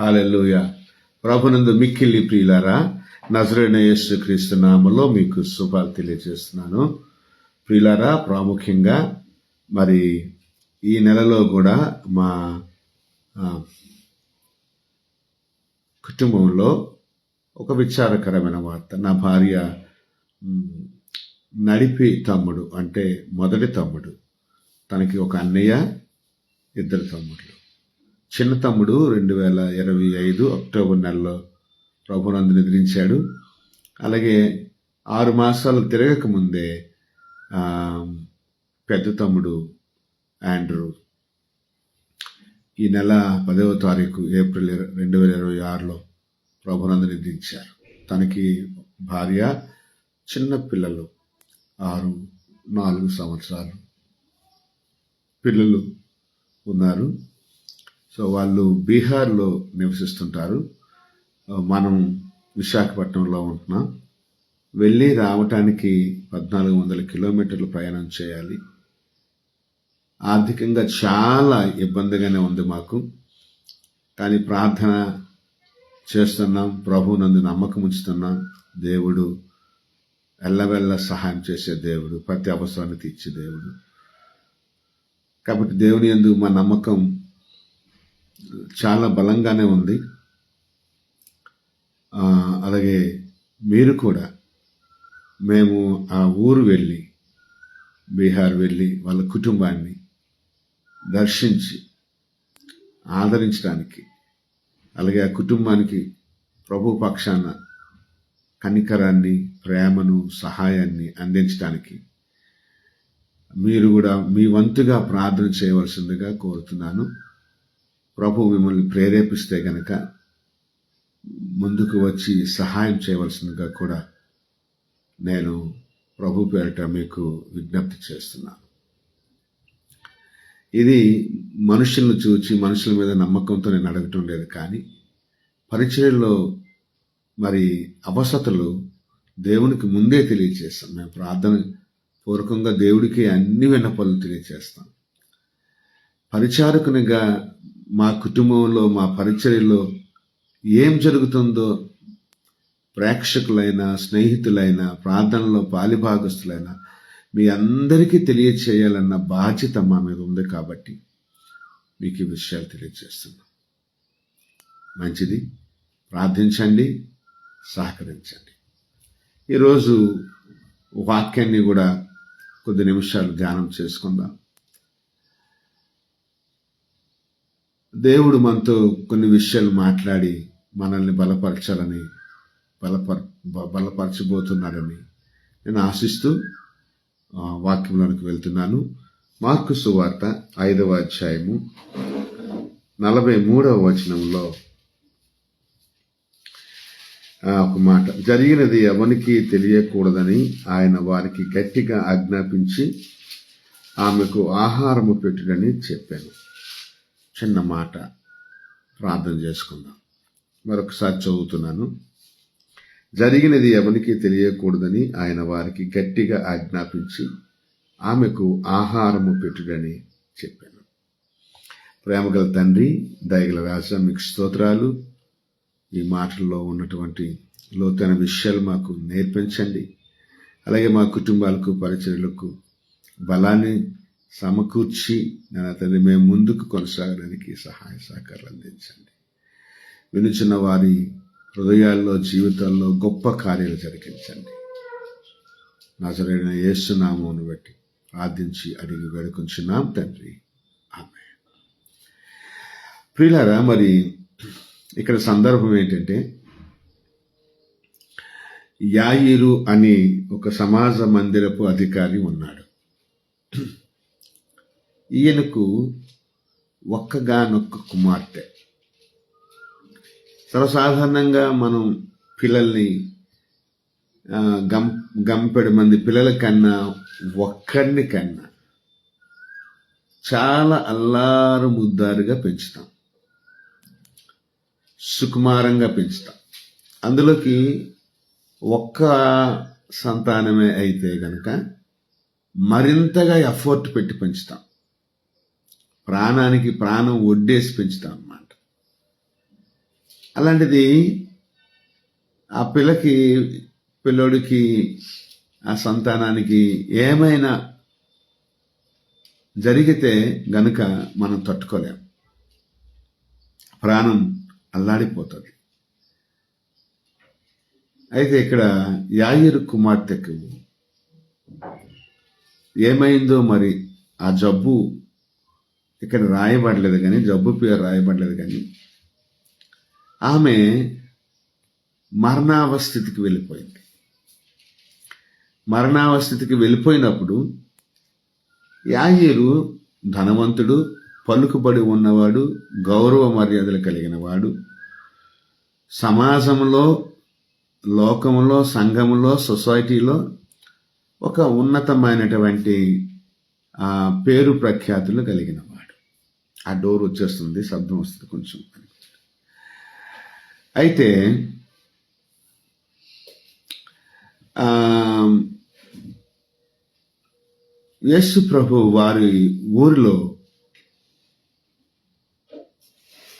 హల్లెలూయా. ప్రభునందు మిక్కిలి ప్రియులారా, నజరేయుడైన యేసుక్రీస్తు నామములో మీకు శుభాలు తెలియజేస్తున్నాను. ప్రియులారా, ప్రాముఖ్యంగా మరి ఈ నెలలో కూడా మా కుటుంబంలో ఒక విచారకరమైన వార్త. నా భార్య నడిపి తమ్ముడు, అంటే మొదటి తమ్ముడు, తనకి ఒక అన్నయ్య, ఇద్దరు తమ్ముళ్ళు. చిన్న తమ్ముడు 2025 అక్టోబర్ నెలలో ప్రభునందు నిద్రించాడు. అలాగే 6 మాసాలు తిరగక ముందే పెద్ద తమ్ముడు ఆండ్రూ ఈ నెల 10వ తారీఖు ఏప్రిల్ 2026లో ప్రభునందు నిద్రించారు. తనకి భార్య, చిన్న పిల్లలు 6, 4 సంవత్సరాలు పిల్లలు ఉన్నారు. సో వాళ్ళు బీహార్లో నివసిస్తుంటారు. మనం విశాఖపట్నంలో ఉంటున్నాం. వెళ్ళి రావటానికి 1400 కిలోమీటర్లు ప్రయాణం చేయాలి. ఆర్థికంగా చాలా ఇబ్బందిగానే ఉంది మాకు. కానీ ప్రార్థన చేస్తున్నాం, ప్రభువునందు నమ్మకం ఉంచుతున్నాం. దేవుడు ఎల్లవెల్ల సహాయం చేసే దేవుడు, ప్రతి అవసరాన్ని తీర్చే దేవుడు. కాబట్టి దేవుని యందు మా నమ్మకం చాలా బలంగానే ఉంది. అలాగే మీరు కూడా, మేము ఆ ఊరు వెళ్ళి, బీహార్ వెళ్ళి వాళ్ళ కుటుంబాన్ని దర్శించి ఆదరించడానికి, అలాగే ఆ కుటుంబానికి ప్రభు పక్షాన కనికరాన్ని, ప్రేమను, సహాయాన్ని అందించడానికి మీరు కూడా మీ వంతుగా ప్రార్థన చేయవలసిందిగా కోరుతున్నాను. ప్రభు మిమ్మల్ని ప్రేరేపిస్తే గనక ముందుకు వచ్చి సహాయం చేయవలసిందిగా కూడా నేను ప్రభు పేరిట మీకు విజ్ఞప్తి చేస్తున్నాను. ఇది మనుషులను చూచి మనుషుల మీద నమ్మకంతో నేను అడగటం లేదు, కానీ పరిచర్యలో మరి అవసరతలు దేవునికి ముందే తెలియజేస్తాం. మేము ప్రార్థన పూర్వకంగా దేవుడికి అన్ని విన్నపాలు తెలియజేస్తాం. పరిచారకునిగా మా కుటుంబంలో, మా పరిచర్యలో ఏం జరుగుతుందో ప్రేక్షకులైన, స్నేహితులైన, ప్రార్థనలో పాలిభాగస్తులైన మీ అందరికీ తెలియచేయాలన్న బాధ్యత మా మీద ఉంది. కాబట్టి మీకు ఈ విషయాలు తెలియజేస్తున్నాం. మంచిది, ప్రార్థించండి, సహకరించండి. ఈరోజు వాక్యాన్ని కూడా కొద్ది నిమిషాలు ధ్యానం చేసుకుందాం. దేవుడు మనతో కొన్ని విషయాలు మాట్లాడి మనల్ని బలపరచాలని, బలపరచబోతున్నాడని నేను ఆశిస్తూ వాక్యంలోనికి వెళ్తున్నాను. మార్కు సువార్త 5వ అధ్యాయము 43వ వచనంలో ఒక మాట, జరిగినది ఎవరికి తెలియకూడదని ఆయన వారికి గట్టిగా ఆజ్ఞాపించి ఆమెకు ఆహారము పెట్టుడని చెప్పాను. చిన్న మాట, ప్రార్థన చేసుకుందాం. మరొకసారి చదువుతున్నాను. జరిగినది ఎవరికి తెలియకూడదని ఆయన వారికి గట్టిగా ఆజ్ఞాపించి ఆమెకు ఆహారము పెట్టుడని చెప్పాను. ప్రేమగల తండ్రి, దయగల రాజా, మీకు స్తోత్రాలు. ఈ మాటల్లో ఉన్నటువంటి లోతైన విషయాలు మాకు నేర్పించండి. అలాగే మా కుటుంబాలకు, పరిచర్యలకు బలాన్ని సమకూర్చి నా తండ్రి మేము ముందుకు కొనసాగడానికి సహాయ సహకారాలు అందించండి. వినుచున్న వారి హృదయాల్లో, జీవితాల్లో గొప్ప కార్యాలు జరిగించండి. నజరేయుడైన యేసు నామమును బట్టి ప్రార్థించి అడిగి వేడుకొంచున్నాం తండ్రి, ఆమేన్. ప్రియులారా, మరి ఇక్కడ సందర్భం ఏంటంటే, యాయిరు అని ఒక సమాజ మందిరపు అధికారి ఉన్నాడు. ఈయనకు ఒక్కగానొక్క కుమార్తె. సర్వసాధారణంగా మనం పిల్లల్ని గంపెడు మంది పిల్లల కన్నా ఒక్కడిని కన్నా చాలా అల్లారు ముద్దారుగా పెంచుతాం, సుకుమారంగా పెంచుతాం. అందులోకి ఒక్క సంతానమే అయితే గనక మరింతగా ఎఫర్ట్ పెట్టి పెంచుతాం, ప్రాణానికి ప్రాణం ఒడ్డేసి పెంచుతాం అన్నమాట. అలాంటిది ఆ పిల్లోడికి ఆ సంతానానికి ఏమైనా జరిగితే గనుక మనం తట్టుకోలేం, ప్రాణం అల్లాడిపోతుంది. అయితే ఇక్కడ యాయిరు కుమార్తెకు ఏమైందో మరి, ఆ జబ్బు ఇక్కడ రాయబడలేదు కానీ, జబ్బు పేరు రాయబడలేదు కానీ, ఆమె మరణావస్థితికి వెళ్ళిపోయింది. మరణావస్థితికి వెళ్ళిపోయినప్పుడు యాయీరు ధనవంతుడు, పలుకుబడి ఉన్నవాడు, గౌరవ మర్యాదలు కలిగిన వాడు, సమాజంలో, లోకంలో, సంఘంలో, సొసైటీలో ఒక ఉన్నతమైనటువంటి పేరు ప్రఖ్యాతులు కలిగిన వాడు. ఆ డోర్ వచ్చేస్తుంది, శబ్దం వస్తుంది కొంచెం. అయితే యేసు ప్రభు వారి ఊరిలో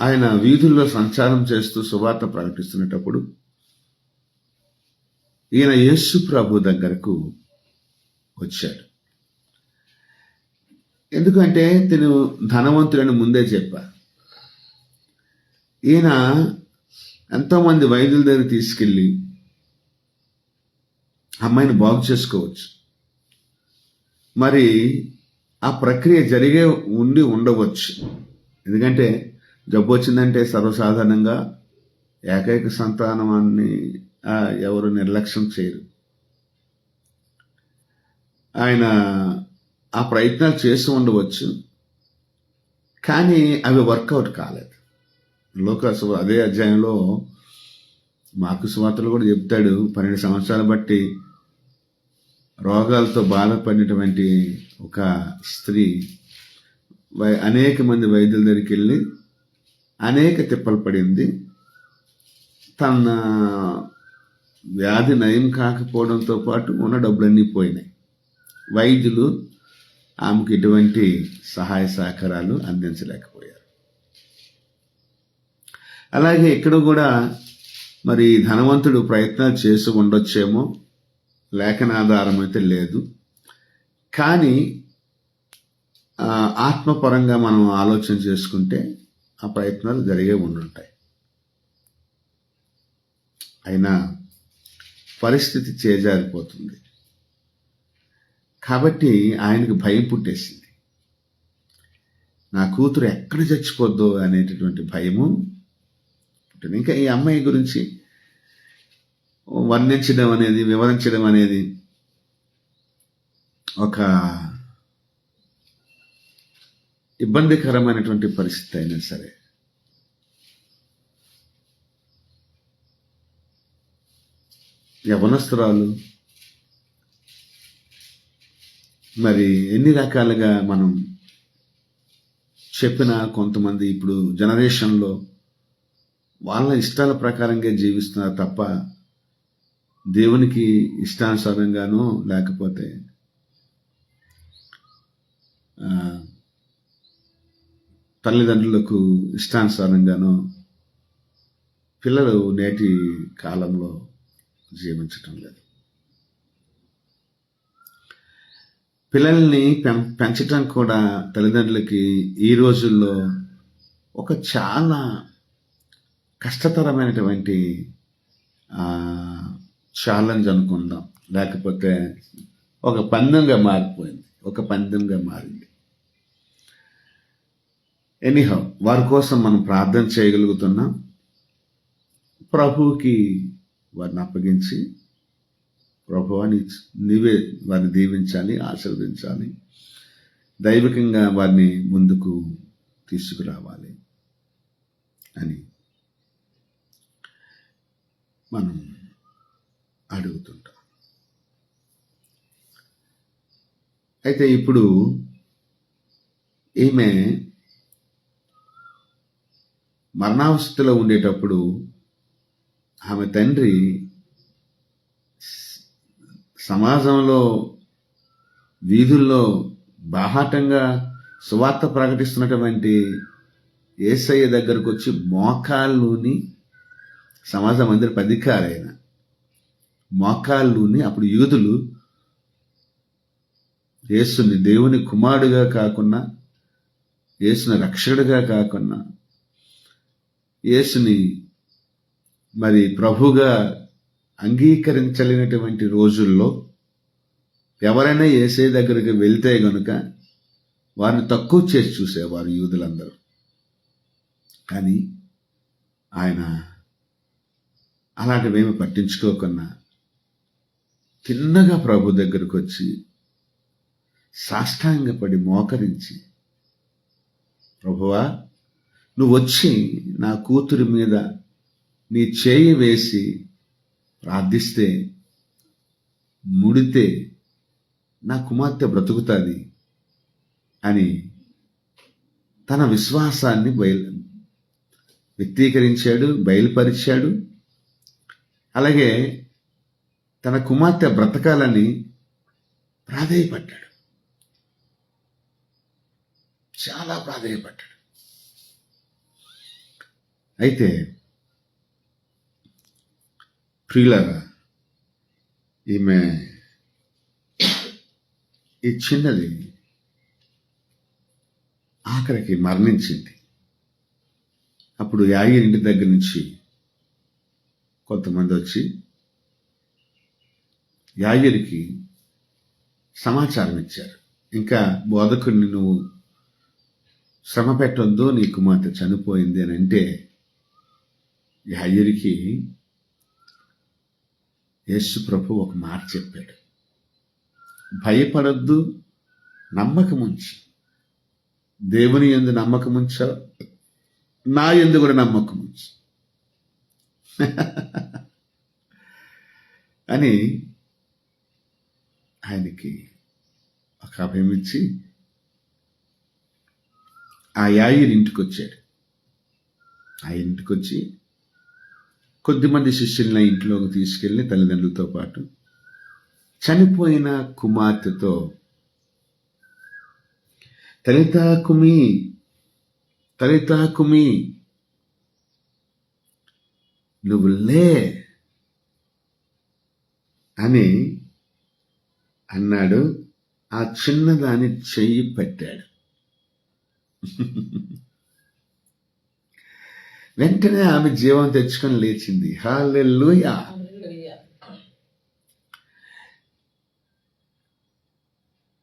ఆయన వీధుల్లో సంచారం చేస్తూ సువార్త ప్రకటిస్తున్నప్పుడు ఈయన యేసు ప్రభు దగ్గరకు వచ్చాడు. ఎందుకంటే తిను ధనవంతుడని ముందే చెప్పా. ఈయన ఎంతోమంది వైద్యుల దగ్గర తీసుకెళ్ళి అమ్మాయిని బాగు చేసుకోవచ్చు. మరి ఆ ప్రక్రియ జరిగే ఉండవచ్చు. ఎందుకంటే జబ్బు వచ్చిందంటే సర్వసాధారణంగా ఏకైక సంతానాన్ని ఎవరు నిర్లక్ష్యం చేయరు. ఆయన ఆ ప్రయత్నాలు చేసి ఉండవచ్చు, కానీ అవి వర్కౌట్ కాలేదు. అదే అధ్యాయంలో మార్కు సువార్తలో కూడా చెప్తాడు, 12 సంవత్సరాలు బట్టి రోగాలతో బాధపడినటువంటి ఒక స్త్రీ అనేక మంది వైద్యుల దగ్గరికి వెళ్ళి అనేక తిప్పలు పడింది. తన వ్యాధి నయం కాకపోవడంతో పాటు ఉన్న డబ్బులన్నీ పోయినాయి. వైద్యులు ఆమెకు ఎటువంటి సహాయ సహకారాలు అందించలేకపోయారు. అలాగే ఇక్కడ కూడా మరి ధనవంతుడు ప్రయత్నాలు చేసి ఉండొచ్చేమో, లేఖనాధారం అయితే లేదు. కానీ ఆత్మపరంగా మనం ఆలోచన చేసుకుంటే ఆ ప్రయత్నాలు జరిగే ఉండుంటాయి. అయినా పరిస్థితి చేజారిపోతుంది కాబట్టి ఆయనకు భయం పుట్టేసింది. నా కూతురు ఎక్కడ చచ్చిపోద్దో అనేటటువంటి భయము పుట్టింది. ఇంకా ఈ అమ్మాయి గురించి వివరించడం అనేది ఒక ఇబ్బందికరమైనటువంటి పరిస్థితి అయినా సరే, యవనస్తురాలు మరి ఎన్ని రకాలుగా మనం చెప్పినా కొంతమంది ఇప్పుడు జనరేషన్లో వాళ్ళ ఇష్టాల ప్రకారంగా జీవిస్తున్నారు తప్ప దేవునికి ఇష్టానుసారంగానో లేకపోతే తల్లిదండ్రులకు ఇష్టానుసారంగానో పిల్లలు నేటి కాలంలో జీవించటం లేదు. పిల్లల్ని పెంచటం కూడా తల్లిదండ్రులకి ఈ రోజుల్లో ఒక చాలా కష్టతరమైనటువంటి ఛాలెంజ్ అనుకుందాం, లేకపోతే ఒక పందెంగా మారింది. ఎనీహౌ వారి కోసం మనం ప్రార్థన చేయగలుగుతున్నాం. ప్రభువుకి వారిని అప్పగించి, ప్రభువా నీవే వారిని దీవించాలి, ఆశీర్వదించాలి, దైవికంగా వారిని ముందుకు తీసుకురావాలి అని మనం అడుగుతుంటాం. అయితే ఇప్పుడు ఈమె మరణావస్థలో ఉండేటప్పుడు ఆమె తండ్రి సమాజంలో వీధుల్లో బాహాటంగా సువార్త ప్రకటిస్తున్నటువంటి యేసయ్య దగ్గరకు వచ్చి మోకాళ్ళుని సమాజ మందిరపు అధికారి ఆయన మోకాళ్ళుని అప్పుడు యూదులు యేసుని దేవుని కుమారుడుగా కాకుండా, యేసుని రక్షకుడిగా కాకుండా, యేసుని మరి ప్రభుగా అంగీకరించలేనటువంటి రోజుల్లో ఎవరైనా యేసయ్య దగ్గరికి వెళ్తే గనుక వారిని తక్కువ చేసి చూసేవారు యూదులందరూ. కానీ ఆయన అలాంటివేమి పట్టించుకోకుండా తిన్నగా ప్రభు దగ్గరకు వచ్చి సాష్టాంగపడి మోకరించి, ప్రభువా, నువ్వు వచ్చి నా కూతురి మీద నీ చేయి వేసి ప్రార్థిస్తే, ముడితే నా కుమార్తె బ్రతుకుతుంది అని తన విశ్వాసాన్ని వ్యక్తీకరించాడు, బయలుపరిచాడు. అలాగే తన కుమార్తె బ్రతకాలని ప్రాధేయపడ్డాడు, చాలా ప్రాధేయపడ్డాడు. అయితే ప్రియులారా, ఈమె ఈ చిన్నది ఆఖరికి మరణించింది. అప్పుడు యాయిరు ఇంటి దగ్గర నుంచి కొంతమంది వచ్చి యాయిరుకి సమాచారం ఇచ్చారు, ఇంకా బోధకుడిని నువ్వు శ్రమ పెట్టొద్దు, నీ కుమార్తె చనిపోయింది అని అంటే యాయిరుకి యేసు ప్రభు ఒక మాట చెప్పాడు, భయపడొద్దు, నమ్మకముంచు. దేవుని యందు నమ్మకముంచావు, నా యందు కూడా నమ్మకముంచు అని ఆయనకి ఒక అభయం ఇచ్చి ఆ యాయిరు ఇంటికి వచ్చాడు. ఆ ఇంటికి వచ్చి కొద్దిమంది శిష్యుల్ని ఇంట్లోకి తీసుకెళ్లి తల్లిదండ్రులతో పాటు చనిపోయిన కుమార్తెతో, తలితా కుమి, తలితా కుమి, నువ్వు లే అని అన్నాడు. ఆ చిన్నదాని చెయ్యి పెట్టాడు. వెంటనే ఆమె జీవం తెచ్చుకొని లేచింది. హల్లెలూయా.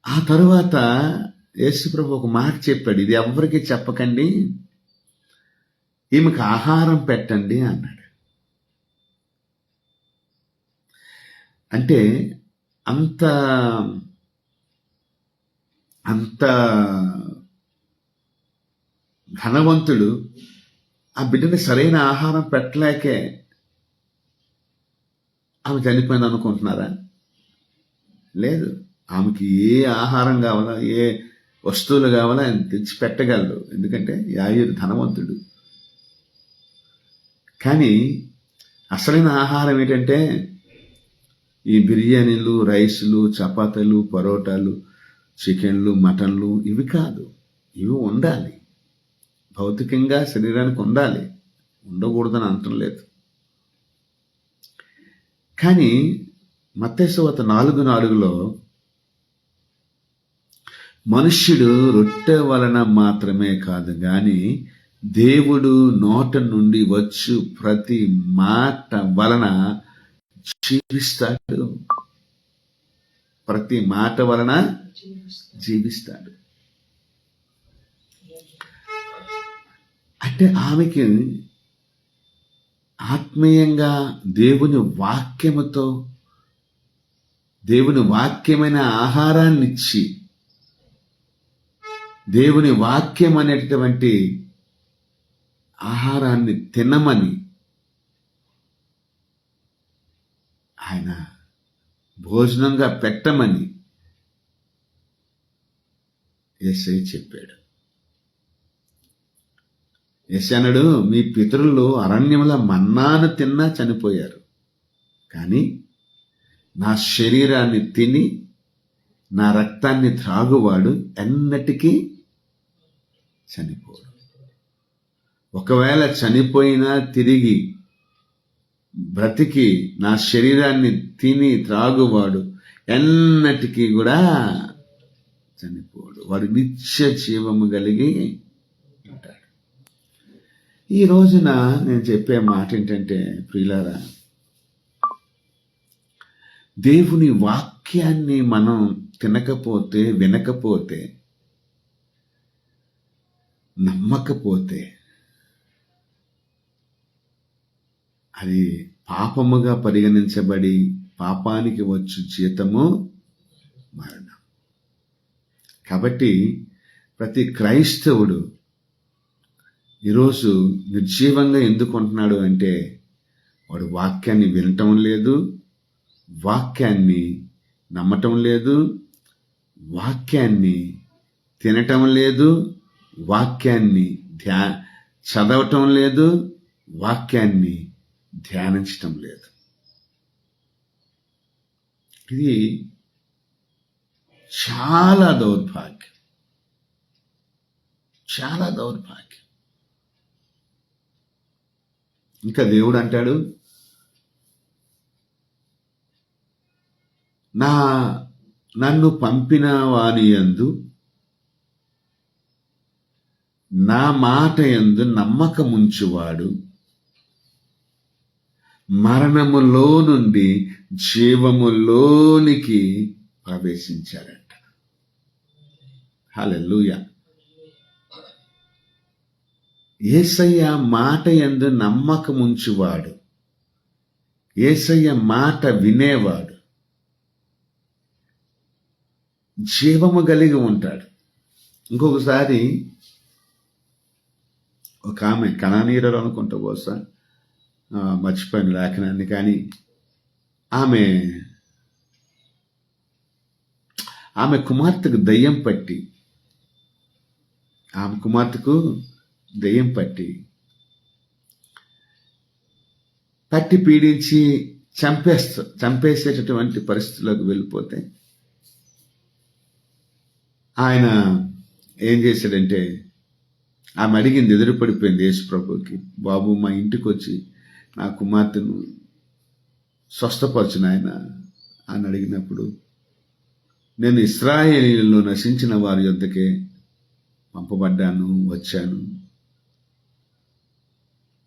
ఆ తరువాత యేసుప్రభు ఒక మాట చెప్పాడు, ఇది ఎవరికి చెప్పకండి, ఈమెకు ఆహారం పెట్టండి అన్నాడు. అంటే అంత అంత ధనవంతుడు ఆ బిడ్డని సరైన ఆహారం పెట్టలేకే ఆమె చనిపోయింది అనుకుంటున్నారా? లేదు, ఆమెకి ఏ ఆహారం కావాలా, ఏ వస్తువులు కావాలా ఆయన తెచ్చి పెట్టగలడు, ఎందుకంటే యాయిరు ధనవంతుడు. కానీ అసలైన ఆహారం ఏంటంటే ఈ బిర్యానీలు, రైసులు, చపాతీలు, పరోటాలు, చికెన్లు, మటన్లు ఇవి కాదు. ఇవి ఉండాలి, భౌతికంగా శరీరానికి ఉండాలి, ఉండకూడదని అనటం లేదు. కానీ మత్తయి సువార్త 4:4 మనుష్యుడు రొట్టె వలన మాత్రమే కాదు గాని దేవుడు నోట నుండి వచ్చు ప్రతి మాట వలన జీవిస్తాడు, ప్రతి మాట వలన జీవిస్తాడు. అంటే ఆమెకి ఆత్మీయంగా దేవుని వాక్యముతో, దేవుని వాక్యమైన ఆహారాన్ని ఇచ్చి, దేవుని వాక్యం అనేటటువంటి ఆహారాన్ని తినమని ఆయన భోజనంగా పెట్టమని యేసయ్య చెప్పాడు. యేసయ్య అన్నాడు, మీ పితరులు అరణ్యముల మన్నాను తిన్నా చనిపోయారు, కానీ నా శరీరాన్ని తిని నా రక్తాన్ని త్రాగువాడు ఎన్నటికీ చనిపోడు. ఒకవేళ చనిపోయినా తిరిగి బ్రతికి నా శరీరాన్ని తిని త్రాగువాడు ఎన్నటికీ కూడా చనిపోడు, వాడు నిత్య జీవము కలిగి ఉంటాడు. ఈ రోజున నేను చెప్పే మాట ఏంటంటే ప్రియులారా, దేవుని వాక్యాన్ని మనం తినకపోతే, వినకపోతే, నమ్మకపోతే అది పాపముగా పరిగణించబడి పాపానికి వచ్చు జీతము మరణం. కాబట్టి ప్రతి క్రైస్తవుడు ఈరోజు నిర్జీవంగా ఎందుకు ఉంటున్నాడు అంటే వాడు వాక్యాన్ని వినటం లేదు, వాక్యాన్ని నమ్మటం లేదు, వాక్యాన్ని తినటం లేదు, వాక్యాన్ని చదవటం లేదు, వాక్యాన్ని ధ్యానించటం లేదు. ఇది చాలా దౌర్భాగ్యం, చాలా దౌర్భాగ్యం. ఇంకా దేవుడు అంటాడు, నన్ను పంపిన వాని యందు నా మాట యందు నమ్మకముంచువాడు మరణములో నుండి జీవములోనికి ప్రవేశించారంట. హల్లెలూయా. యేసయ్య మాట యందు నమ్మకముంచువాడు, యేసయ్య మాట వినేవాడు జీవము కలిగి ఉంటాడు. ఇంకొకసారి ఒక ఆమె కనానీయురాలు అనుకుంటా, బహుశా మర్చిపోయిన లేఖనాన్ని, కానీ ఆమె కుమార్తెకు దయ్యం పట్టి, పట్టి పీడించి చంపేసేటటువంటి పరిస్థితుల్లోకి వెళ్ళిపోతే ఆయన ఏం చేశాడంటే, ఆమె అడిగింది, ఎదురుపడిపోయింది యేసు ప్రభుకి, బాబు మా ఇంటికి వచ్చి నా కుమార్తెను స్వస్థపరచు నాయన అని అడిగినప్పుడు, నేను ఇశ్రాయేలీయుల్లో నశించిన వారి యొద్దకే పంపబడ్డాను, వచ్చాను,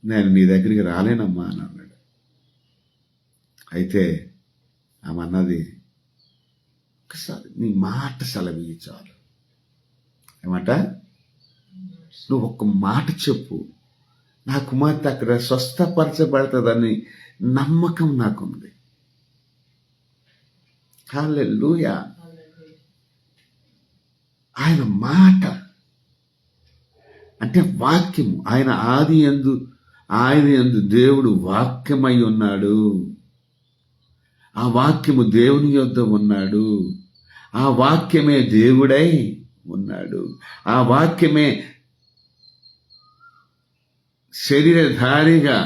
నేను నీ దగ్గరికి రాలేనమ్మా అని అన్నాడు. అయితే ఆమె అన్నది, ఒకసారి నీ మాట సెలవు చాలు. ఏమాట? నువ్వు ఒక్క మాట చెప్పు, నా కుమార్తె అక్కడ స్వస్థపరచబడుతుందని నమ్మకం నాకుంది. హల్లెలూయా. ఆయన మాట అంటే వాక్యము, ఆయన యందు దేవుడు వాక్యమై ఉన్నాడు, ఆ వాక్యము దేవుని యొద్ద ఉన్నాడు, ఆ వాక్యమే దేవుడై ఉన్నాడు, ఆ వాక్యమే శరీరధారిగా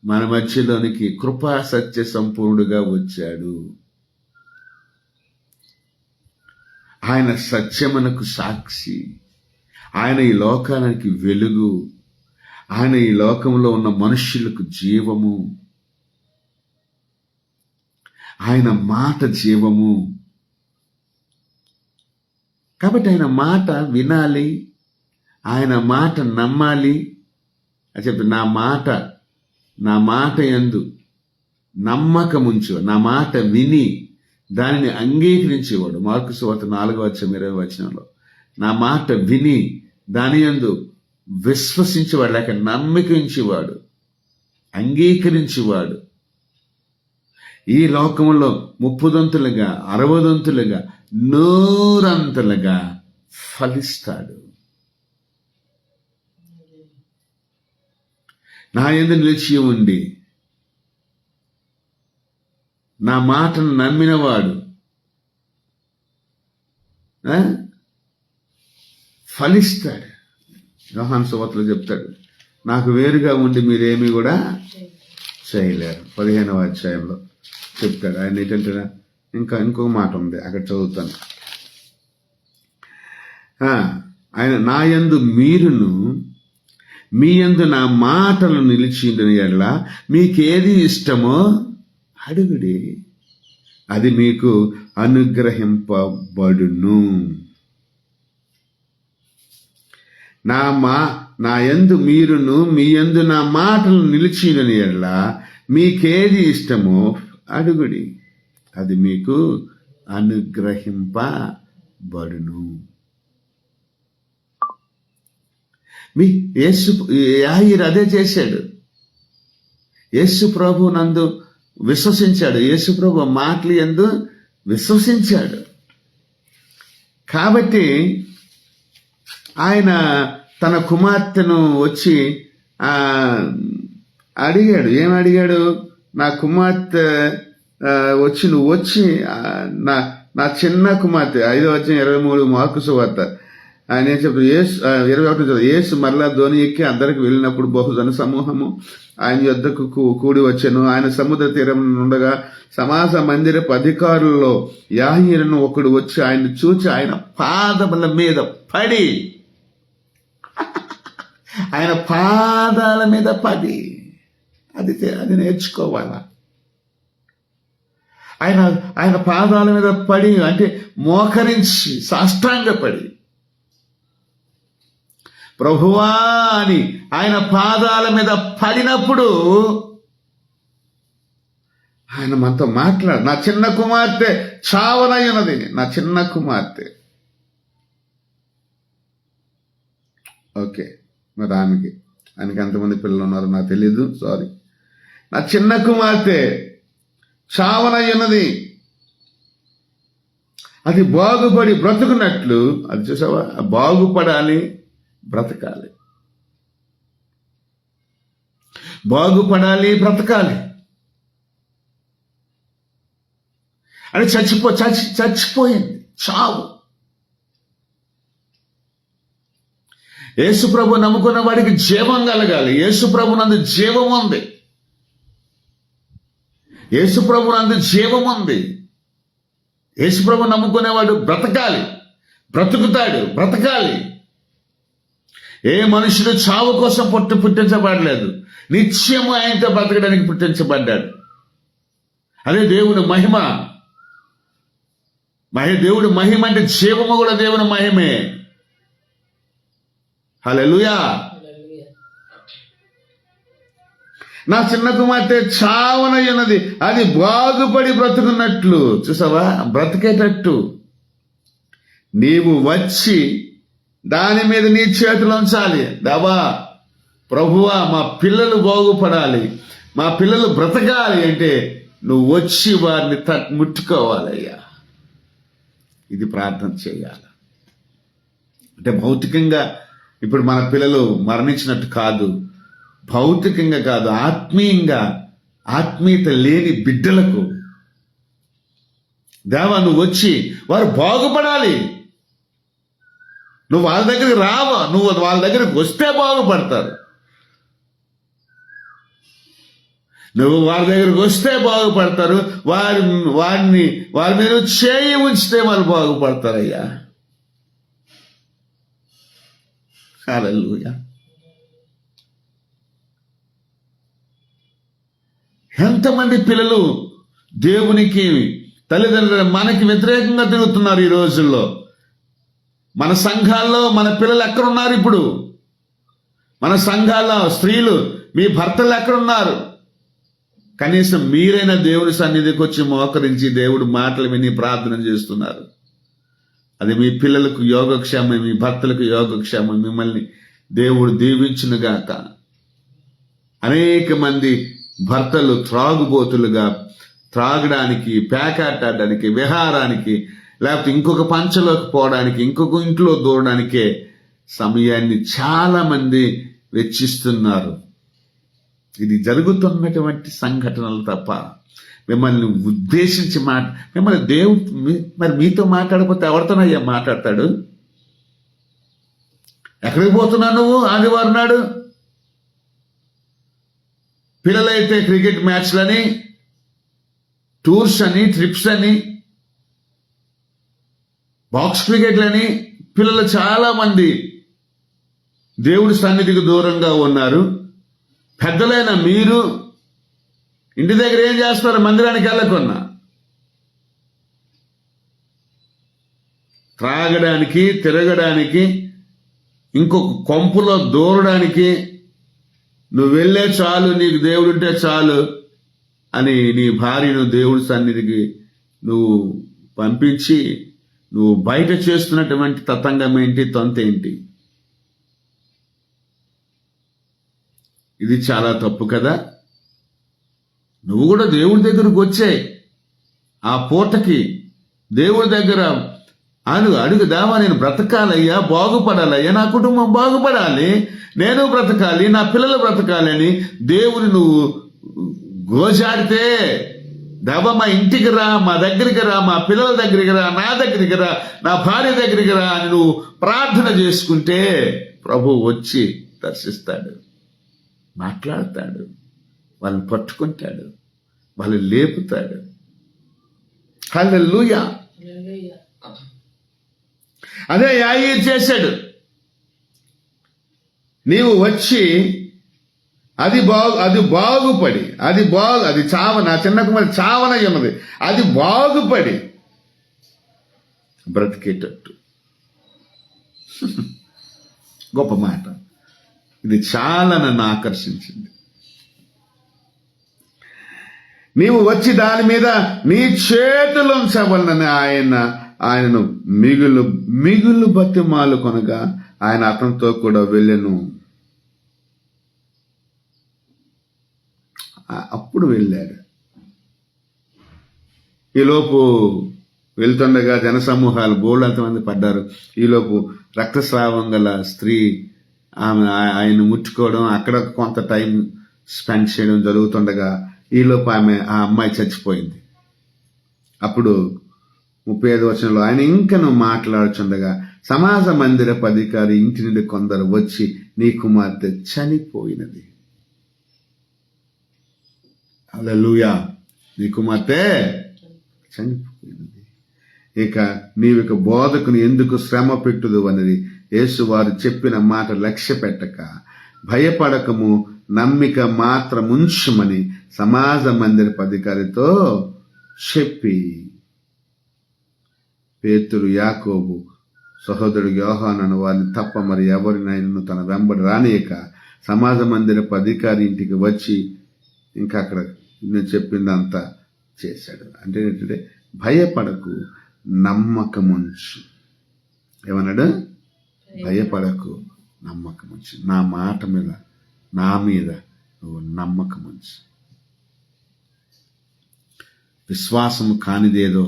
మన మధ్యలోనికి కృపా సత్య సంపూర్ణుడుగా వచ్చాడు. ఆయన సత్యమునకు సాక్షి, ఆయన ఈ లోకానికి వెలుగు, ఆయన ఈ లోకంలో ఉన్న మనుష్యులకు జీవము, ఆయన మాట జీవము. కాబట్టి ఆయన మాట వినాలి, ఆయన మాట నమ్మాలి. అని చెప్పి నా మాట యందు నమ్మకముంచు, నా మాట విని దానిని అంగీకరించేవాడు. మార్కు సువార్త 4:20 నా మాట విని దాని యందు విశ్వసించేవాడు, లేక నమ్మకించేవాడు, అంగీకరించేవాడు ఈ లోకంలో 30 60 100 ఫలిస్తాడు. నా యందు నిలిచి ఉండి నా మాటను నమ్మినవాడు ఫలిస్తాడు. యోహాను సువార్తలో చెప్తాడు, నాకు వేరుగా ఉండి మీరేమీ కూడా చేయలేరు. 15వ అధ్యాయంలో చెప్తాడు. ఆయన ఏంటంటే ఇంకొక మాట ఉంది, అక్కడ చదువుతాను. ఆయన నా యందు మీరును మీ యందు నా మాటలు నిలిచిండిన ఎడల మీకేది ఇష్టమో అడుగుడి, అది మీకు అనుగ్రహింపబడును. నా యందు మీరును మీ యందు నా మాటలు నిలిచిండిన ఎడల మీకేది ఇష్టమో అడుగుడి, అది మీకు అనుగ్రహింపబడును. యాయీరు అదే చేశాడు. యేసు ప్రభు నందు విశ్వసించాడు, యేసు ప్రభు మాటలు యందు విశ్వసించాడు. కాబట్టి ఆయన తన కుమార్తెను వచ్చి అడిగాడు. ఏమడిగాడు? నా కుమార్తె వచ్చి నువ్వు వచ్చి నా చిన్న కుమార్తె 5:23 మార్కు సువార్త ఆయన ఏం చెప్తాడు? 21 యేసు మరలా ధోని ఎక్కి అందరికి వెళ్ళినప్పుడు బహుజన సమూహము ఆయన యొద్దకు కూడి వచ్చెను. ఆయన సముద్ర తీరం ఉండగా సమాజ మందిరపు అధికారుల్లో యాయీరును ఒకడు వచ్చి ఆయన చూచి ఆయన పాదముల మీద పడి ఆయన పాదాల మీద పడి అది నేర్చుకోవాలా. ఆయన పాదాల మీద పడి అంటే మోకరించి సాష్టాంగపడి ప్రభువా అని ఆయన పాదాల మీద పడినప్పుడు ఆయన మనతో మాట్లాడు. నా చిన్న కుమార్తె చావనయ్యున్నది, నా చిన్న కుమార్తె. ఓకే, మరి ఆయనకి ఎంతమంది పిల్లలు ఉన్నారో నాకు తెలీదు, సారీ. నా చిన్న కుమార్తె చావనయ్యున్నది, అది బాగుపడి బ్రతుకున్నట్లు. అది చూసావా? బాగుపడాలి, బ్రతకాలి, బాగుపడాలి, బ్రతకాలి అని చచ్చిపోయింది. చావు. యేసుప్రభు నమ్ముకున్న వాడికి జీవం కలగాలి. యేసుప్రభు నందు జీవం ఉంది, యేసుప్రభు నందు జీవం ఉంది. యేసుప్రభు నమ్ముకునేవాడు బ్రతకాలి, బ్రతకాలి. ఏ మనుషుడు చావు కోసం పుట్టించబడలేదు, నిత్యము ఆయనతో బ్రతకడానికి పుట్టించబడ్డాడు. అదే దేవుని మహిమ. దేవుడి మహిమ అంటే జీవము కూడా దేవుని మహిమే. హల్లెలూయా. నా చిన్న కుమార్తె చావనయ్యున్నది, అది బాగుపడి బ్రతుకున్నట్లు. చూసావా? బ్రతికేటట్టు నీవు వచ్చి దాని మీద నీ చేతులు ఉంచాలి. దేవా, ప్రభువా, మా పిల్లలు బాగుపడాలి, మా పిల్లలు బ్రతకాలి అంటే నువ్వు వచ్చి వారిని ముట్టుకోవాలయ్యా. ఇది ప్రార్థన చేయాలి. అంటే భౌతికంగా ఇప్పుడు మన పిల్లలు మరణించినట్టు కాదు, భౌతికంగా కాదు, ఆత్మీయత లేని బిడ్డలకు దేవా నువ్వు వచ్చి వారు బాగుపడాలి. నువ్వు వాళ్ళ దగ్గరికి రావా, నువ్వు వాళ్ళ దగ్గరికి వస్తే బాగుపడతారు. నువ్వు వాళ్ళ దగ్గరికి వస్తే బాగుపడతారు. వారి మీద చేయి ఉంచితే వాళ్ళు బాగుపడతారయ్యా. హల్లెలూయా. ఎంతమంది పిల్లలు దేవునికి, తల్లిదండ్రులు మనకి వ్యతిరేకంగా తిరుగుతున్నారు ఈ రోజుల్లో. మన సంఘాల్లో మన పిల్లలు ఎక్కడున్నారు? ఇప్పుడు మన సంఘాల్లో స్త్రీలు, మీ భర్తలు ఎక్కడున్నారు? కనీసం మీరైనా దేవుని సన్నిధికి వచ్చి మోకరించి దేవుడు మాటలు విని ప్రార్థన చేస్తున్నారు. అది మీ పిల్లలకు యోగక్షేమం, మీ భర్తలకు యోగక్షేమం. మిమ్మల్ని దేవుడు దీవించునుగాక. అనేక మంది భర్తలు త్రాగుబోతులుగా, త్రాగడానికి, పేకాటాడడానికి, విహారానికి, లేకపోతే ఇంకొక పంచలోకి పోవడానికి, ఇంకొక ఇంట్లో దూరడానికే సమయాన్ని చాలా మంది వెచ్చిస్తున్నారు. ఇది జరుగుతున్నటువంటి సంఘటనలు తప్ప మిమ్మల్ని ఉద్దేశించి మిమ్మల్ని దేవుడు మరి మీతో మాట్లాడకపోతే ఎవరితోనయ్యా మాట్లాడతాడు? ఎక్కడికి పోతున్నావు నువ్వు ఆదివారం నాడు? పిల్లలైతే క్రికెట్ మ్యాచ్లని, టూర్స్ అని, ట్రిప్స్ అని, బాక్స్ క్రికెట్లని పిల్లలు చాలా మంది దేవుడి సన్నిధికి దూరంగా ఉన్నారు. పెద్దలైన మీరు ఇంటి దగ్గర ఏం చేస్తారు? మందిరానికి వెళ్ళకున్నా త్రాగడానికి, తిరగడానికి, ఇంకొక కొంపులో దూరడానికి నువ్వు వెళ్ళే చాలు, నీకు దేవుడుంటే చాలు అని నీ భార్యను దేవుడి సన్నిధికి నువ్వు పంపించి నువ్వు బయట చేస్తున్నటువంటి తతంగం ఏంటి, తొంతేంటి? ఇది చాలా తప్పు కదా. నువ్వు కూడా దేవుడి దగ్గరకు వచ్చాయి. ఆ పూటకి దేవుడి దగ్గర అడుగు దేవా, నేను బ్రతకాలయ్యా, బాగుపడాలయ్యా, నా కుటుంబం బాగుపడాలి, నేను బ్రతకాలి, నా పిల్లలు బ్రతకాలి అని దేవుని నువ్వు గోజాడితే, దేవా మా ఇంటికి రా, మా దగ్గరికి రా, మా పిల్లల దగ్గరికి రా, నా దగ్గరికి రా, నా భార్య దగ్గరికి రా అని నువ్వు ప్రార్థన చేసుకుంటే ప్రభువు వచ్చి దర్శిస్తాడు, మాట్లాడతాడు, వాళ్ళని పట్టుకుంటాడు, వాళ్ళు లేపుతాడు. హల్లెలూయా. అదే యాయీరు చేశాడు. నీవు వచ్చి అది బాగుపడి అది చావన, చిన్న కుమారి చావన ఉన్నది, అది బాగుపడి బ్రతికేటట్టు. గొప్ప మాట. ఇది చాలా నన్ను ఆకర్షించింది. నీవు వచ్చి దాని మీద నీ చేతులు ఉంచవలనని ఆయనను మిగులు బతిమాలు కొనగా ఆయన అతనితో కూడా వెళ్ళెను. అప్పుడు వెళ్ళాడు. ఈలోపు వెళ్తుండగా జనసమూహాలు బోళ్ళంతమంది పడ్డారు. ఈలోపు రక్తస్రావం గల స్త్రీ ఆమె ఆయన ముట్టుకోవడం, అక్కడ కొంత టైం స్పెండ్ చేయడం జరుగుతుండగా ఈలోపు ఆ అమ్మాయి చచ్చిపోయింది. అప్పుడు 35వ వచనంలో ఆయన ఇంకను మాట్లాడుచుండగా సమాజ మందిరపు అధికారి ఇంటి నుండి కొందరు వచ్చి, నీ కుమార్తె చనిపోయినది. హల్లెలూయా. నీ కుమార్తె చనిపోయినది, ఇక నీవిక బోధకుని ఎందుకు శ్రమ పెట్టుదు అనేది యేసు వారు చెప్పిన మాట లక్ష్య పెట్టక భయపడకము, నమ్మిక మాత్రముంచుమని సమాజ మందిరపు అధికారితో చెప్పి, పేతురు, యాకోబు, సహోదరుడు యోహాను వారిని తప్ప మరి ఎవరినైనా తన వెంబడి రానియక సమాజ మందిరపు అధికారి ఇంటికి వచ్చి ఇంకా అక్కడ నేను చెప్పిందంతా చేశాడు. అంటే ఏంటంటే భయపడకు, నమ్మకముంచు. ఏమన్నాడు? భయపడకు, నమ్మకముంచు. నా మాట మీద, నా మీద నువ్వు నమ్మకముంచు. విశ్వాసము కానిదేదో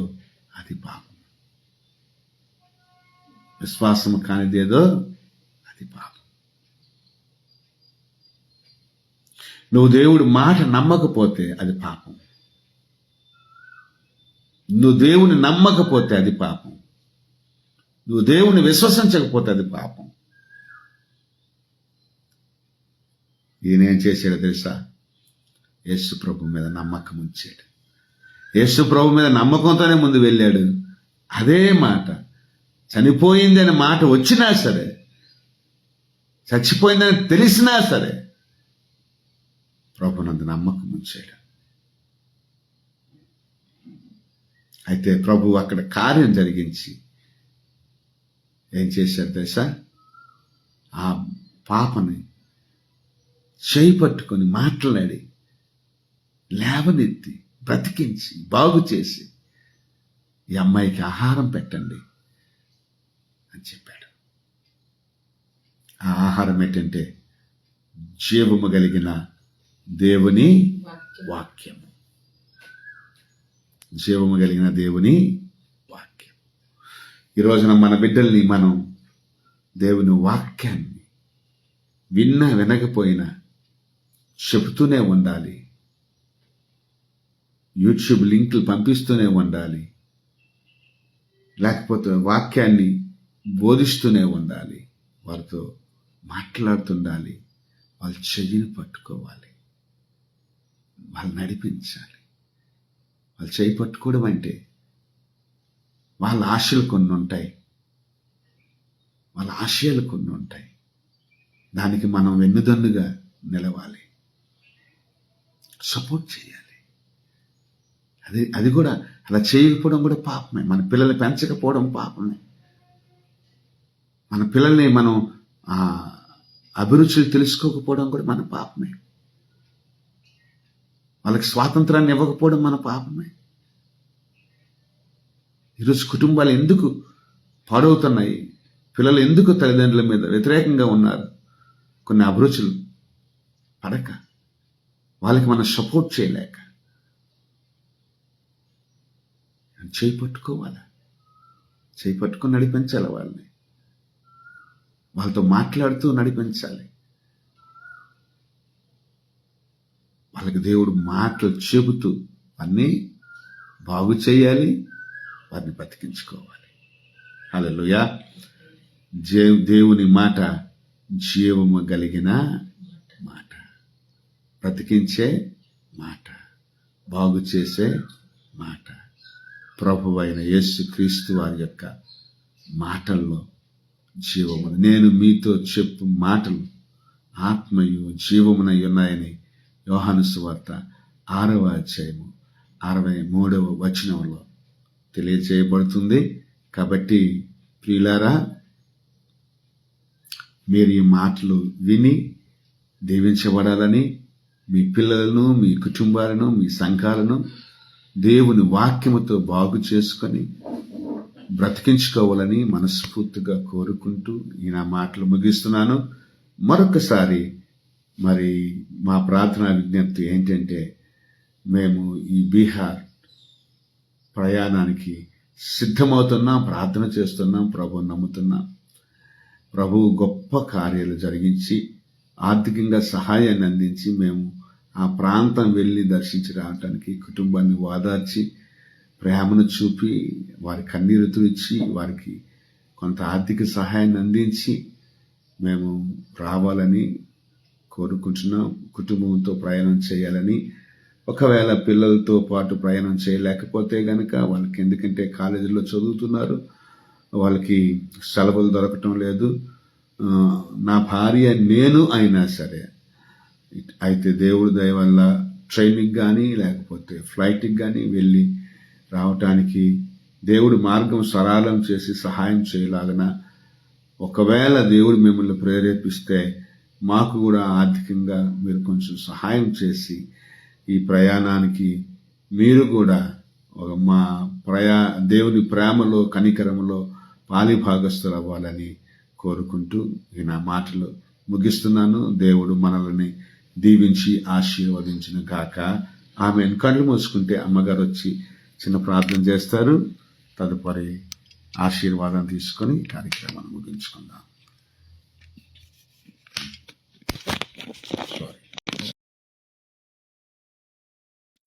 అది పాపం. విశ్వాసము కానిదేదో అది పాపం. నువ్వు దేవుడి మాట నమ్మకపోతే అది పాపం. నువ్వు దేవుని నమ్మకపోతే అది పాపం. నువ్వు దేవుని విశ్వసించకపోతే అది పాపం. ఈయనేం చేశాడో తెలుసా? యేసు ప్రభు మీద నమ్మకం ఉంచాడు. యేసు ప్రభు మీద నమ్మకంతోనే ముందు వెళ్ళాడు. అదే మాట, చనిపోయింది అనే మాట వచ్చినా సరే, చచ్చిపోయిందని తెలిసినా సరే ప్రభునందు నమ్మకం ఉంచాడు. అయితే ప్రభు అక్కడ కార్యం జరిగించి ఏం చేశాడు తెలుసా? ఆ పాపని చేయి పట్టుకొని మాట్లాడి లేవనెత్తి బ్రతికించి బాగు చేసి ఈ అమ్మాయికి ఆహారం పెట్టండి అని చెప్పాడు. ఆ ఆహారం ఏంటంటే జీవము కలిగిన దేవుని వాక్యము. జీవము కలిగిన దేవుని వాక్యం. ఈ రోజున మన బిడ్డల్ని మనం దేవుని వాక్యాన్ని వినకపోయినా చెబుతూనే ఉండాలి. యూట్యూబ్ లింకులు పంపిస్తూనే ఉండాలి. లేకపోతే వాక్యాన్ని బోధిస్తూనే ఉండాలి. వారితో మాట్లాడుతుండాలి. వాళ్ళ చెయ్యిని పట్టుకోవాలి, వాళ్ళు నడిపించాలి. వాళ్ళు చేయి పట్టుకోవడం అంటే వాళ్ళ ఆశలు కొన్ని ఉంటాయి, వాళ్ళ ఆశయాలు కొన్ని ఉంటాయి. దానికి మనం వెన్నుదన్నుగా నిలవాలి, సపోర్ట్ చేయాలి. అది కూడా అలా చేయకపోవడం కూడా పాపమే. మన పిల్లల్ని పెంచకపోవడం పాపమే. మన పిల్లల్ని మనం అభిరుచులు తెలుసుకోకపోవడం కూడా మన పాపమే. వాళ్ళకి స్వాతంత్రాన్ని ఇవ్వకపోవడం మన పాపమే. ఈరోజు కుటుంబాలు ఎందుకు పాడవుతున్నాయి? పిల్లలు ఎందుకు తల్లిదండ్రుల మీద వ్యతిరేకంగా ఉన్నారు? కొన్ని అభిరుచులు పడక, వాళ్ళకి మనం సపోర్ట్ చేయలేక. చేయి పట్టుకోవాలా, చేయి పట్టుకొని నడిపించాలి వాళ్ళని, వాళ్ళతో మాట్లాడుతూ నడిపించాలి. వాళ్ళకి దేవుడు మాటలు చెబుతూ అన్నీ బాగు చేయాలి, వారిని బతికించుకోవాలి. హల్లెలూయా. దేవుని మాట జీవము కలిగిన మాట, బ్రతికించే మాట, బాగు చేసే మాట. ప్రభువైన యేసుక్రీస్తు వారి యొక్క మాటల్లో జీవము. నేను మీతో చెప్పు మాటలు ఆత్మయు జీవమునై ఉన్నాయని యోహాను సువార్త 6వ అధ్యాయము 63వ వచనంలో తెలియజేయబడుతుంది. కాబట్టి ప్రియులారా, మీరు ఈ మాటలు విని దీవించబడాలని, మీ పిల్లలను, మీ కుటుంబాలను, మీ సంఘాలను దేవుని వాక్యముతో బాగు చేసుకొని బ్రతికించుకోవాలని మనస్ఫూర్తిగా కోరుకుంటూ ఈ నా మాటలు ముగిస్తున్నాను. మరొకసారి మరి మా ప్రార్థనా విజ్ఞప్తి ఏంటంటే, మేము ఈ బీహార్ ప్రయాణానికి సిద్ధమవుతున్నాం, ప్రార్థన చేస్తున్నాం, ప్రభువు నమ్ముతున్నాం. ప్రభువు గొప్ప కార్యాలు జరిగించి ఆర్థికంగా సహాయాన్ని అందించి మేము ఆ ప్రాంతం వెళ్ళి దర్శించి రావటానికి కుటుంబాన్ని ఓదార్చి ప్రేమను చూపి వారి కన్నీరు తుడిచి వారికి కొంత ఆర్థిక సహాయాన్ని అందించి మేము రావాలని కోరుకుంటున్నాం. కుటుంబంతో ప్రయాణం చేయాలని. ఒకవేళ పిల్లలతో పాటు ప్రయాణం చేయలేకపోతే గనక వాళ్ళకి, ఎందుకంటే కాలేజీలో చదువుతున్నారు, వాళ్ళకి సెలవులు దొరకటం లేదు. నా భార్య నేను అయినా సరే, అయితే దేవుడి దయ వల్ల ట్రైన్కి కానీ లేకపోతే ఫ్లైట్కి కానీ వెళ్ళి రావటానికి దేవుడి మార్గం సరళం చేసి సహాయం చేయలాగన, ఒకవేళ దేవుడు మిమ్మల్ని ప్రేరేపిస్తే మాకు కూడా ఆర్థికంగా మీరు కొంచెం సహాయం చేసి ఈ ప్రయాణానికి మీరు కూడా మా దేవుని ప్రేమలో కనికరములో పాలిభాగస్తులు అవ్వాలని కోరుకుంటూ ఈ నా మాటలు ముగిస్తున్నాను. దేవుడు మనల్ని దీవించి ఆశీర్వదించిన గాక. ఆమెను. కళ్ళు మూసుకుంటే అమ్మగారు వచ్చి చిన్న ప్రార్థన చేస్తారు. తదుపరి ఆశీర్వాదం తీసుకొని కార్యక్రమాన్ని ముగించుకుందాం.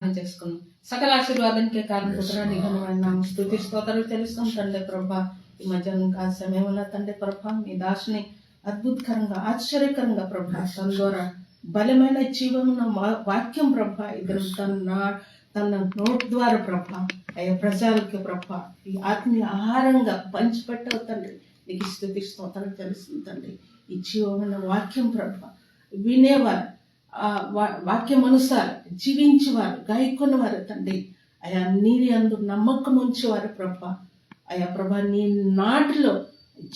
చేసుకున్నాం. సకల ఆశీర్వాదానికి కారణపుత్రాన్ని ఘనమైన స్తుతి స్తోత్రాలు తెలుస్తాం తండ్రి ప్రభా. ఈ మధ్యాహ్నం కాల సమయంలో తండ్రి ప్రభా, మీ దాసుని అద్భుతకరంగా ఆశ్చర్యకరంగా ప్రభా తన ద్వారా బలమైన జీవమున్న వాక్యం ప్రభా ఇద్దరు తన నోట్ ద్వారా ప్రభా అయ్యా ప్రజలకి ప్రభా ఈ ఆత్మీయ ఆహారంగా పంచిపెట్టవు తండ్రి. నీకు స్తుతి స్తోత్రాలు తెలుస్తుంది తండ్రి. ఈ జీవమైన వాక్యం ప్రభా వినేవారు, వాక్యం అనుసారం జీవించేవారు, గాయకున్నవారు తండ్రి అయా నీరి అందు నమ్మకం ఉంచేవారు ప్రభా. అయా ప్రభా నీ నాటిలో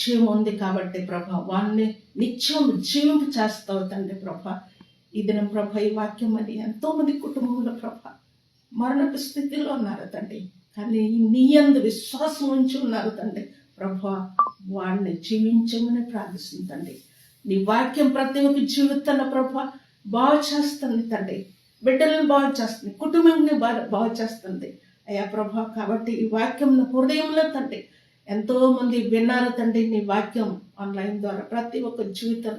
జీవం ఉంది కాబట్టి ప్రభా వాడిని నిత్యం జీవింప చేస్తావు తండ్రి ప్రభా. ఈ దినం ప్రభా ఈ వాక్యం అని ఎంతో మంది కుటుంబంలో ప్రభా మరణపు స్థితిలో ఉన్నారు తండ్రి, కానీ నీ యందు విశ్వాసం ఉంచి ఉన్నారు తండ్రి ప్రభా. వాడిని జీవించమని ప్రార్థిస్తుంది తండ్రి. నీ వాక్యం ప్రతి ఒక్క జీవితాన్ని ప్రభా బాగు చేస్తుంది తండ్రి, బిడ్డలను బాగు చేస్తుంది, కుటుంబాన్ని బాగు చేస్తుంది అయ్యా ప్రభా. కాబట్టి ఈ వాక్యం నా హృదయంలో తండ్రి ఎంతో మంది విన్నారు తండ్రి. నీ వాక్యం ఆన్లైన్ ద్వారా ప్రతి ఒక్క జీవితం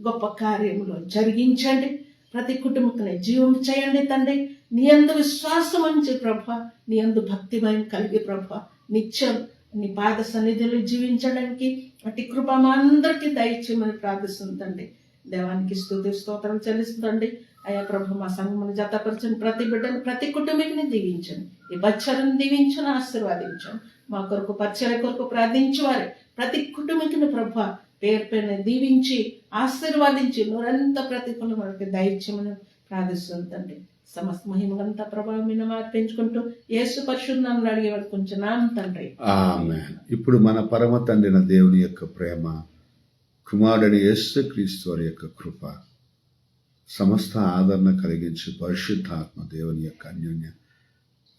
గొప్ప కార్యములో జరిగించండి. ప్రతి కుటుంబకుని జీవం చేయండి తండ్రి. నీ యందు విశ్వాసం ఉంచి ప్రభా, నీ యందు భక్తిభయం కలిగి ప్రభా నిత్యం నీ పాద సన్నిధిలో జీవించడానికి అటు కృప మా అందరికీ దయచేయమని ప్రార్థిస్తుంది తండ్రి. దేవానికి స్తుతి స్తోత్రం చెల్లిస్తుందండి అయ్యా ప్రభు. మా సంఘమును జతపరచండి, ప్రతి బిడ్డను ప్రతి కుటుంబీకుని దీవించండి, ఈ బచ్చలను దీవించను, ఆశీర్వాదించండి. మా కొరకు పరిచర్య కొరకు ప్రార్థించేవారు ప్రతి కుటుంబీకుని ప్రభు పేరు పేరుని దీవించి ఆశీర్వాదించి నూరంత ప్రతిఫలం మనకి దయచేయమని ప్రార్థిస్తుంది తండ్రి. సమస్త మహిమలంతా ప్రభావం మీద మార్పించుకుంటూ యేసు పరిశుద్ధంలో అడిగి కొంచెం తండ్రి. ఆమేన్. ఇప్పుడు మన పరమ తండ్రిన దేవుని యొక్క ప్రేమ, కుమారుడైన యేసుక్రీస్తు వారి యొక్క కృప, సమస్త ఆదరణ కలిగించి పరిశుద్ధాత్మ దేవుని యొక్క అన్యోన్య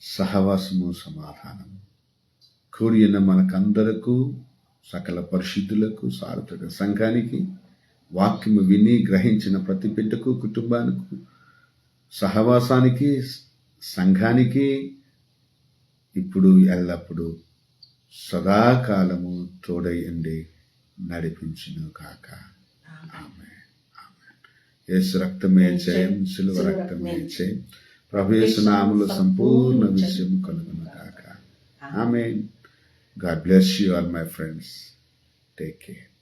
సహవాసము, సమాధానము కూడి ఉన్న మనకందరకు, సకల పరిశుద్ధులకు, సార్వత్రిక సంఘానికి, వాక్యము విని గ్రహించిన ప్రతి బిడ్డకు, కుటుంబానికి, సహవాసానికి, సంఘానికి ఇప్పుడు ఎల్లప్పుడూ సదాకాలము తోడై ఉండి నడిపించును కాక. ఆమేన్. ఆమేన్. యేసు రక్తమే జయం, సిలువ రక్తమే జయం. ప్రభు యేసు నామములో సంపూర్ణ విజయం కలుగును కాక. ఆమేన్. God bless you all, my friends. Take care.